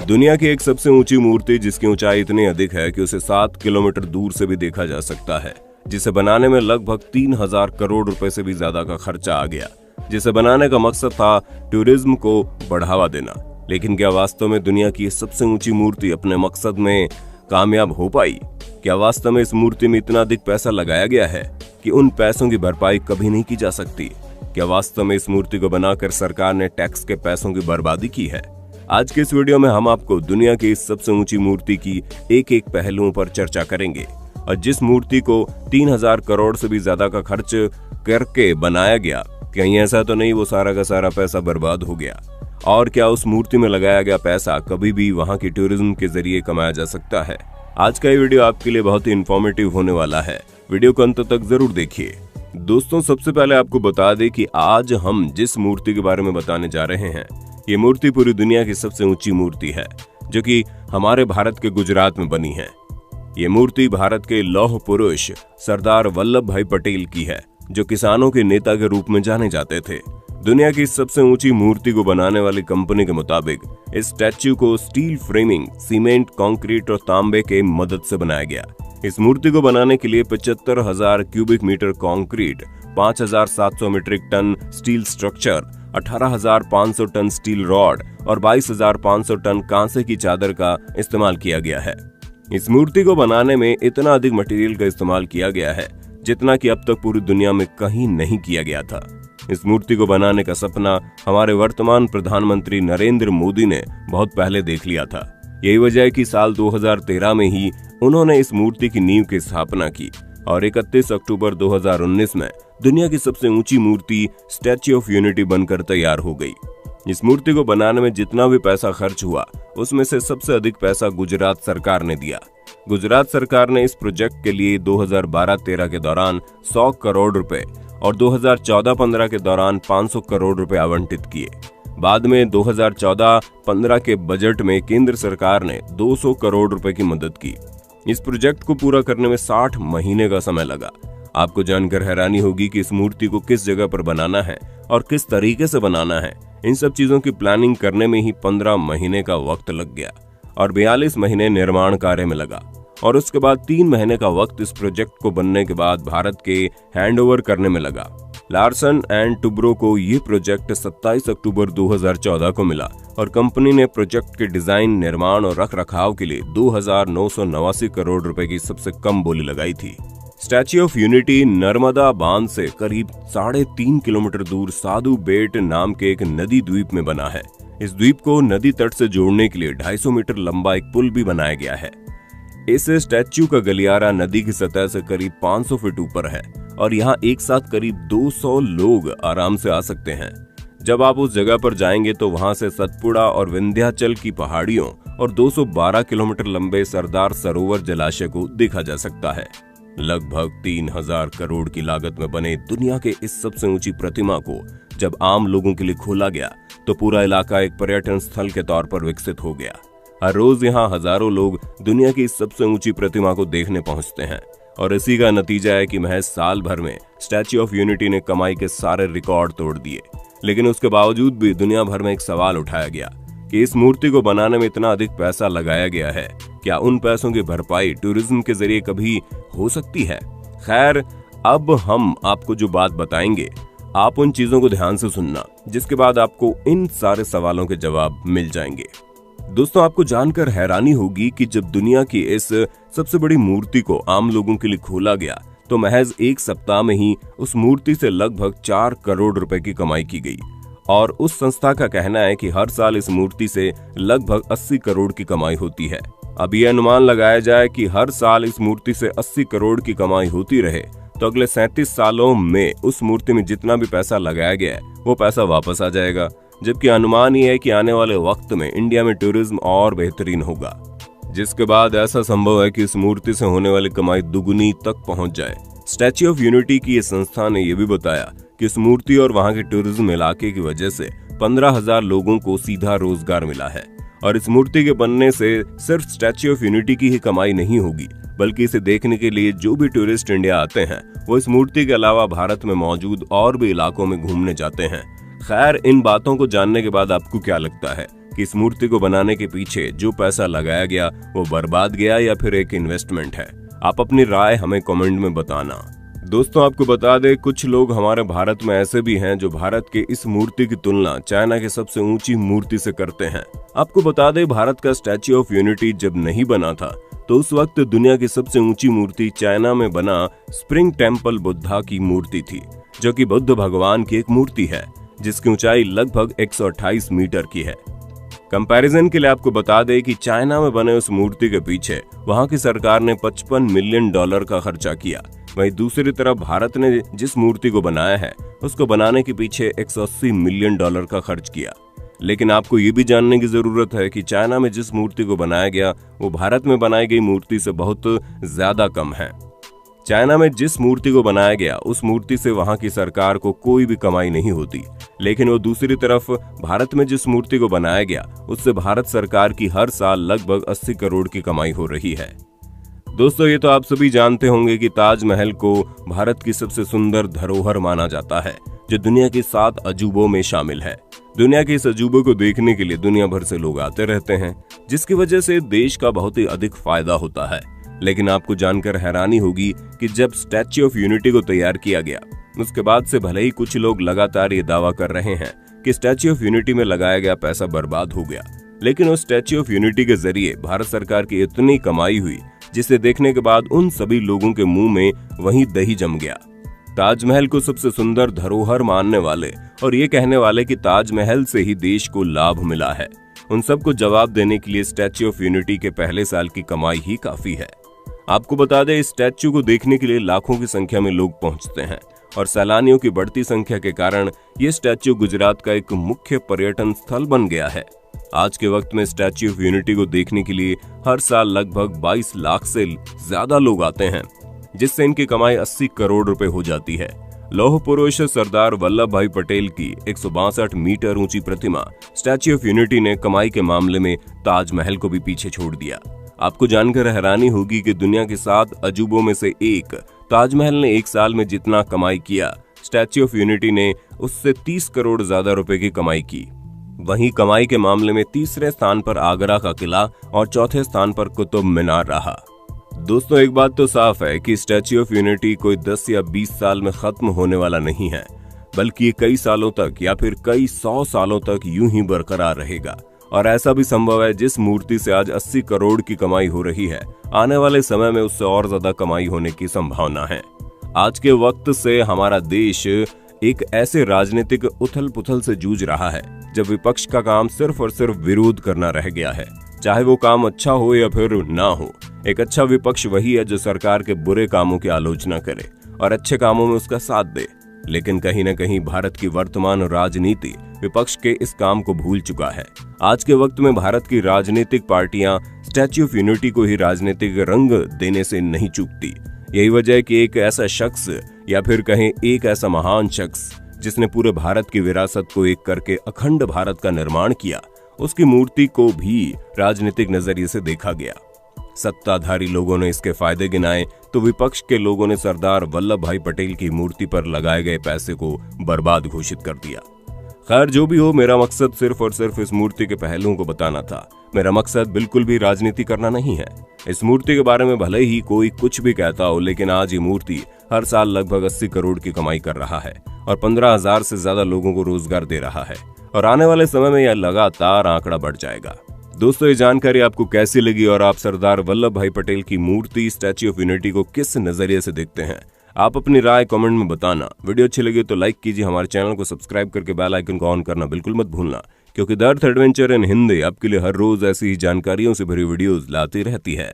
दुनिया की एक सबसे ऊंची मूर्ति जिसकी ऊंचाई इतनी अधिक है कि उसे 7 किलोमीटर दूर से भी देखा जा सकता है, जिसे बनाने में लगभग 3000 करोड़ रुपए से भी ज्यादा का खर्चा आ गया, जिसे बनाने का मकसद था टूरिज्म को बढ़ावा देना। लेकिन क्या वास्तव में दुनिया की सबसे ऊंची मूर्ति अपने मकसद में कामयाब हो पाई? क्या वास्तव में इस मूर्ति में इतना अधिक पैसा लगाया गया है कि उन पैसों की भरपाई कभी नहीं की जा सकती? क्या वास्तव में इस मूर्ति को बनाकर सरकार ने टैक्स के पैसों की बर्बादी की है? आज के इस वीडियो में हम आपको दुनिया की इस सबसे ऊंची मूर्ति की एक एक पहलुओं पर चर्चा करेंगे। और जिस मूर्ति को 3000 करोड़ से भी ज्यादा का खर्च करके बनाया गया, कहीं ऐसा तो नहीं वो सारा का सारा पैसा बर्बाद हो गया? और क्या उस मूर्ति में लगाया गया पैसा कभी भी वहां की टूरिज्म के जरिए कमाया जा सकता है? आज का ये वीडियो आपके लिए बहुत ही इंफॉर्मेटिव होने वाला है। वीडियो को अंत तक जरूर देखिए। दोस्तों, सबसे पहले आपको बता दें कि आज हम जिस मूर्ति के बारे में बताने जा रहे हैं, ये मूर्ति पूरी दुनिया की सबसे ऊंची मूर्ति है, जो कि हमारे भारत के गुजरात में बनी है। ये मूर्ति भारत के लौह पुरुष सरदार वल्लभ भाई पटेल की है, जो किसानों के नेता के रूप में जाने जाते थे। दुनिया की सबसे ऊंची मूर्ति को बनाने वाली कंपनी के मुताबिक इस स्टैच्यू को स्टील फ्रेमिंग, सीमेंट, कंक्रीट और तांबे के मदद से बनाया गया। इस मूर्ति को बनाने के लिए 75,000 cubic metre concrete, 5,700 metric ton steel structure, 18,500 ton steel rod और 22,500 टन कांसे की चादर का इस्तेमाल किया गया है। इस मूर्ति को बनाने में इतना अधिक मटेरियल का इस्तेमाल किया गया है जितना कि अब तक पूरी दुनिया में कहीं नहीं किया गया था। इस मूर्ति को बनाने का सपना हमारे वर्तमान प्रधानमंत्री नरेंद्र मोदी ने बहुत पहले देख लिया था। यही वजह है कि साल 2013 में ही उन्होंने इस मूर्ति की नींव की स्थापना की और 31 अक्टूबर 2019 में दुनिया की सबसे ऊंची मूर्ति स्टैच्यू ऑफ यूनिटी बनकर तैयार हो गई। इस मूर्ति को बनाने में जितना भी पैसा खर्च हुआ, उसमें से सबसे अधिक पैसा गुजरात सरकार ने दिया। गुजरात सरकार ने इस प्रोजेक्ट के लिए 2012-13 के दौरान 100 करोड़ रुपए और 2014-15 के दौरान 500 करोड़ रुपए आवंटित किए। बाद में 2014-15 के बजट में केंद्र सरकार ने 200 करोड़ रुपए की मदद की। इस प्रोजेक्ट को पूरा करने में 60 महीने का समय लगा। आपको जानकर हैरानी होगी कि इस मूर्ति को किस जगह पर बनाना है और किस तरीके से बनाना है। इन सब चीजों की प्लानिंग करने में ही 15 महीने का वक्त लग गया और 42 महीने निर्माण कार्य में लगा। और उसके बाद 3 महीने का वक्त इस प्रोजेक्ट को बनने के बाद भारत के हैंडओवर करने में लगा। लार्सन एंड टुब्रो को ये प्रोजेक्ट 27 अक्टूबर 2014 को मिला और कंपनी ने प्रोजेक्ट के डिजाइन, निर्माण और रख रखाव के लिए 2,989 करोड़ रुपए की सबसे कम बोली लगाई थी। स्टैच्यू ऑफ यूनिटी नर्मदा बांध से करीब 3.5 किलोमीटर दूर साधु बेट नाम के एक नदी द्वीप में बना है। इस द्वीप को नदी तट से जोड़ने के लिए 250 मीटर लंबा एक पुल भी बनाया गया है। इस स्टैच्यू का गलियारा नदी की सतह से करीब 500 फीट ऊपर है और यहाँ एक साथ करीब 200 लोग आराम से आ सकते हैं। जब आप उस जगह पर जाएंगे तो वहां से सतपुड़ा और विंध्याचल की पहाड़ियों और 212 किलोमीटर लंबे सरदार सरोवर जलाशय को देखा जा सकता है। लगभग 3000 करोड़ की लागत में बने दुनिया के इस सबसे ऊंची प्रतिमा को जब आम लोगों के लिए खोला गया तो पूरा इलाका एक पर्यटन स्थल के तौर पर विकसित हो गया। हर रोज यहाँ हजारों लोग दुनिया की इस सबसे ऊंची प्रतिमा को देखने पहुंचते हैं और इसी का नतीजा है कि महज साल भर में स्टैच्यू ऑफ यूनिटी ने कमाई के सारे रिकॉर्ड तोड़ दिए। लेकिन उसके बावजूद भी दुनिया भर में एक सवाल उठाया गया कि इस मूर्ति को बनाने में इतना अधिक पैसा लगाया गया है, क्या उन पैसों की भरपाई टूरिज्म के जरिए कभी हो सकती है? खैर, अब हम आपको जो बात बताएंगे, आप उन चीजों को ध्यान से सुनना, जिसके बाद आपको इन सारे सवालों के जवाब मिल जाएंगे। दोस्तों, आपको जानकर हैरानी होगी कि जब दुनिया की इस सबसे बड़ी मूर्ति को आम लोगों के लिए खोला गया तो महज एक सप्ताह में ही उस मूर्ति से लगभग 4 करोड़ रुपए की कमाई की गई। और उस संस्था का कहना है कि हर साल इस मूर्ति से लगभग 80 करोड़ की कमाई होती है। अब ये अनुमान लगाया जाए कि हर साल इस मूर्ति से 80 करोड़ की कमाई होती रहे तो अगले 37 सालों में उस मूर्ति में जितना भी पैसा लगाया गया है वो पैसा वापस आ जाएगा। जबकि अनुमान ये है कि आने वाले वक्त में इंडिया में टूरिज्म और बेहतरीन होगा, जिसके बाद ऐसा संभव है कि इस मूर्ति से होने वाली कमाई दुगुनी तक पहुंच जाए। स्टैच्यू ऑफ यूनिटी की ये संस्था ने यह भी बताया कि इस मूर्ति और वहां के टूरिज्म इलाके की वजह से 15,000 लोगों को सीधा रोजगार मिला है। और इस मूर्ति के बनने से सिर्फ स्टैच्यू ऑफ यूनिटी की ही कमाई नहीं होगी, बल्कि इसे देखने के लिए जो भी टूरिस्ट इंडिया आते हैं वो इस मूर्ति के अलावा भारत में मौजूद और भी इलाकों में घूमने जाते हैं। खैर, इन बातों को जानने के बाद आपको क्या लगता है? कि इस मूर्ति को बनाने के पीछे जो पैसा लगाया गया वो बर्बाद गया या फिर एक इन्वेस्टमेंट है। आप अपनी राय हमें कमेंट में बताना। दोस्तों, आपको बता दें, कुछ लोग हमारे भारत में ऐसे भी हैं जो भारत के इस मूर्ति की तुलना चाइना की सबसे ऊंची मूर्ति से करते हैं। आपको बता दें, भारत का स्टैच्यू ऑफ यूनिटी जब नहीं बना था तो उस वक्त दुनिया की सबसे ऊंची मूर्ति चाइना में बना स्प्रिंग टेम्पल बुद्धा की मूर्ति थी, जो कि बुद्ध भगवान की एक मूर्ति है जिसकी ऊंचाई लगभग 128 मीटर की है। कंपैरिजन के लिए आपको बता दें कि चाइना में बने उस मूर्ति के पीछे वहां की सरकार ने $55 मिलियन का खर्चा किया। वहीं दूसरी तरफ भारत ने जिस मूर्ति को बनाया है उसको बनाने के पीछे $180 मिलियन का खर्च किया। लेकिन आपको ये भी जानने की जरूरत है कि चाइना में जिस मूर्ति को बनाया गया वो भारत में बनाई गई मूर्ति से बहुत ज्यादा कम है। चाइना में जिस मूर्ति को बनाया गया उस मूर्ति से वहां की सरकार को कोई भी कमाई नहीं होती, लेकिन वो दूसरी तरफ भारत में जिस मूर्ति को बनाया गया उससे भारत सरकार की हर साल लगभग 80 करोड़ की कमाई हो रही है। दोस्तों, ये तो आप सभी जानते होंगे कि ताजमहल को भारत की सबसे सुंदर धरोहर माना जाता है, जो दुनिया के 7 अजूबों में शामिल है। दुनिया के इस अजूबे को देखने के लिए दुनिया भर से लोग आते रहते हैं, जिसकी वजह से देश का बहुत ही अधिक फायदा होता है। लेकिन आपको जानकर हैरानी होगी कि जब स्टैच्यू ऑफ यूनिटी को तैयार किया गया उसके बाद से भले ही कुछ लोग लगातार ये दावा कर रहे हैं कि स्टैच्यू ऑफ यूनिटी में लगाया गया पैसा बर्बाद हो गया, लेकिन उस स्टैच्यू ऑफ यूनिटी के जरिए भारत सरकार की इतनी कमाई हुई जिसे देखने के बाद उन सभी लोगों के मुंह में वहीं दही जम गया। ताजमहल को सबसे सुंदर धरोहर मानने वाले और ये कहने वाले कि ताजमहल से ही देश को लाभ मिला है, उन सबको जवाब देने के लिए स्टैच्यू ऑफ यूनिटी के पहले साल की कमाई ही काफी है। आपको बता दें, इस स्टैच्यू को देखने के लिए लाखों की संख्या में लोग पहुंचते हैं और सैलानियों की बढ़ती संख्या के कारण ये स्टैच्यू गुजरात का एक मुख्य पर्यटन स्थल बन गया है। आज के वक्त में स्टैच्यू ऑफ यूनिटी को देखने के लिए हर साल लगभग 22 लाख से ज्यादा लोग आते हैं, जिससे इनकी कमाई 80 करोड़ रुपए हो जाती है। लौह पुरुष सरदार वल्लभ भाई पटेल की 162 मीटर ऊंची प्रतिमा स्टैच्यू ऑफ यूनिटी ने कमाई के मामले में ताजमहल को भी पीछे छोड़ दिया। आपको जानकर हैरानी होगी कि दुनिया के 7 अजूबों में से एक ताजमहल ने एक साल में जितना कमाई किया, स्टैच्यू ऑफ यूनिटी ने उससे 30 करोड़ ज्यादा रुपए की कमाई की। वहीं कमाई के मामले में तीसरे स्थान पर आगरा का किला और चौथे स्थान पर कुतुब मीनार रहा। दोस्तों, एक बात तो साफ है कि स्टैच्यू ऑफ यूनिटी कोई 10 या 20 साल में खत्म होने वाला नहीं है, बल्कि ये कई सालों तक या फिर कई 100 सालों तक यूं ही बरकरार रहेगा। और ऐसा भी संभव है, जिस मूर्ति से आज 80 करोड़ की कमाई हो रही है, आने वाले समय में उससे और ज्यादा कमाई होने की संभावना है। आज के वक्त से हमारा देश एक ऐसे राजनीतिक उथल पुथल से जूझ रहा है जब विपक्ष का काम सिर्फ और सिर्फ विरोध करना रह गया है, चाहे वो काम अच्छा हो या फिर ना हो। एक अच्छा विपक्ष वही है जो सरकार के बुरे कामों की आलोचना करे और अच्छे कामों में उसका साथ दे। लेकिन कहीं न कहीं भारत की वर्तमान राजनीति विपक्ष के इस काम को भूल चुका है। आज के वक्त में भारत की राजनीतिक पार्टियां स्टैच्यू ऑफ यूनिटी को ही राजनीतिक रंग देने से नहीं चूकती। यही वजह है कि एक ऐसा शख्स या फिर कहें एक ऐसा महान शख्स जिसने पूरे भारत की विरासत को एक करके अखंड भारत का निर्माण किया, उसकी मूर्ति को भी राजनीतिक नजरिए से देखा गया। सत्ताधारी लोगों ने इसके फायदे गिनाए तो विपक्ष के लोगों ने सरदार वल्लभ भाई पटेल की मूर्ति पर लगाए गए पैसे को बर्बाद घोषित कर दिया। खैर, जो भी हो, मेरा मकसद सिर्फ और सिर्फ इस मूर्ति के पहलुओं को बताना था। मेरा मकसद बिल्कुल भी राजनीति करना नहीं है। इस मूर्ति के बारे में भले ही कोई कुछ भी कहता हो, लेकिन आज ये मूर्ति हर साल लगभग 80 करोड़ की कमाई कर रहा है और 15,000 से ज्यादा लोगों को रोजगार दे रहा है और आने वाले समय में यह लगातार आंकड़ा बढ़ जाएगा। दोस्तों, ये जानकारी आपको कैसी लगी और आप सरदार वल्लभ भाई पटेल की मूर्ति स्टैच्यू ऑफ यूनिटी को किस नजरिए से देखते हैं? आप अपनी राय कमेंट में बताना। वीडियो अच्छी लगी तो लाइक कीजिए, हमारे चैनल को सब्सक्राइब करके बेल आइकन को ऑन करना बिल्कुल मत भूलना, क्योंकि the earth adventure in Hindi आपके लिए हर रोज ऐसी ही जानकारियों से भरी वीडियोस लाती रहती है।